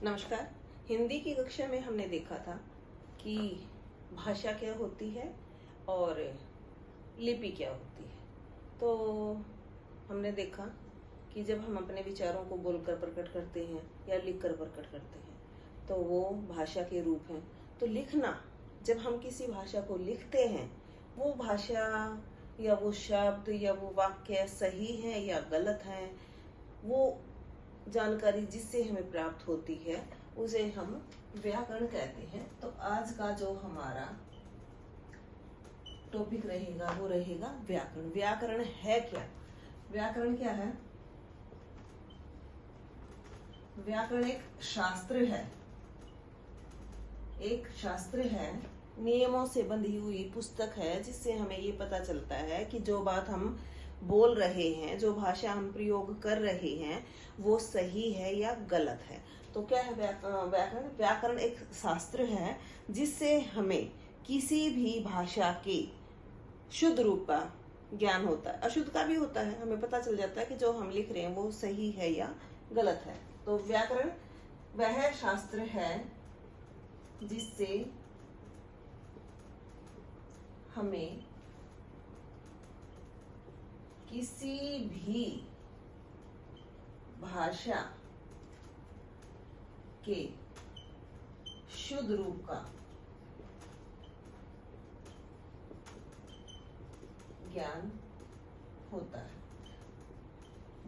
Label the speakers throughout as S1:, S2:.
S1: नमस्कार। हिंदी की कक्षा में हमने देखा था कि भाषा क्या होती है और लिपि क्या होती है। तो हमने देखा कि जब हम अपने विचारों को बोलकर प्रकट करते हैं या लिखकर प्रकट करते हैं तो वो भाषा के रूप हैं। तो लिखना, जब हम किसी भाषा को लिखते हैं, वो भाषा या वो शब्द या वो वाक्य सही है या गलत है, वो जानकारी जिससे हमें प्राप्त होती है उसे हम व्याकरण कहते हैं। तो आज का जो हमारा टॉपिक रहेगा वो रहेगा व्याकरण। व्याकरण है क्या? व्याकरण क्या है? व्याकरण एक शास्त्र है, एक शास्त्र है, नियमों से बंधी हुई पुस्तक है, जिससे हमें ये पता चलता है कि जो बात हम बोल रहे हैं, जो भाषा हम प्रयोग कर रहे हैं, वो सही है या गलत है। तो क्या है व्याकरण? व्याकरण एक शास्त्र है जिससे हमें किसी भी भाषा के शुद्ध रूप का ज्ञान होता है, अशुद्ध का भी होता है। हमें पता चल जाता है कि जो हम लिख रहे हैं वो सही है या गलत है। तो व्याकरण वह शास्त्र है जिससे हमें किसी भी भाषा के शुद्ध रूप का ज्ञान होता है।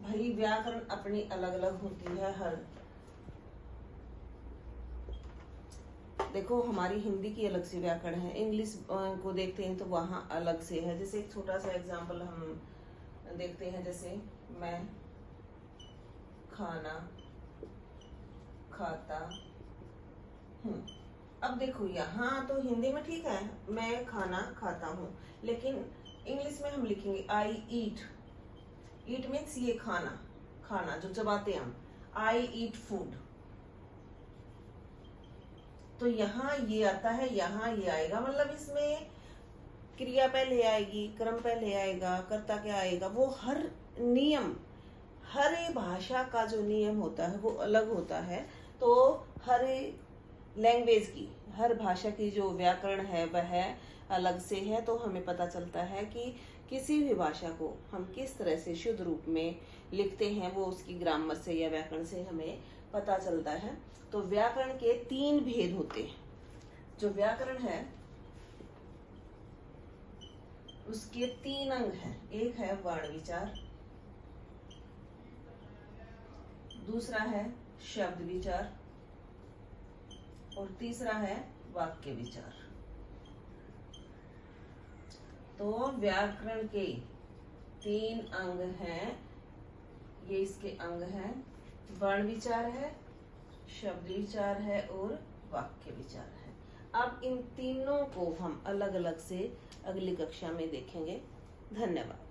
S1: भाई व्याकरण अपनी अलग अलग होती है। हर देखो, हमारी हिंदी की अलग से व्याकरण है, इंग्लिश को देखते हैं तो वहां अलग से है। जैसे एक छोटा सा एग्जांपल हम देखते हैं, जैसे मैं खाना खाता हूँ। अब देखो, यहाँ तो हिंदी में ठीक है, मैं खाना खाता हूँ, लेकिन इंग्लिश में हम लिखेंगे आई ईट। ईट मीन्स ये खाना, खाना जो चबाते हैं हम, आई ईट फूड। तो यहाँ ये आता है, यहाँ ये आएगा, मतलब इसमें क्रिया पहले आएगी, क्रम पहले आएगा, कर्ता क्या आएगा, वो हर नियम, हर भाषा का जो नियम होता है वो अलग होता है। तो हर लैंग्वेज की, हर भाषा की जो व्याकरण है वह अलग से है। तो हमें पता चलता है कि किसी भी भाषा को हम किस तरह से शुद्ध रूप में लिखते हैं, वो उसकी ग्रामर से या व्याकरण से हमें पता चलता है। तो व्याकरण के 3 भेद होते हैं। जो व्याकरण है उसके 3 अंग हैं। एक है वर्ण विचार, दूसरा है शब्द विचार और तीसरा है वाक्य विचार। तो व्याकरण के 3 अंग हैं, ये इसके अंग हैं। वर्ण विचार है, शब्द विचार है और वाक्य विचार है। अब इन तीनों को हम अलग अलग से अगली कक्षा में देखेंगे। धन्यवाद।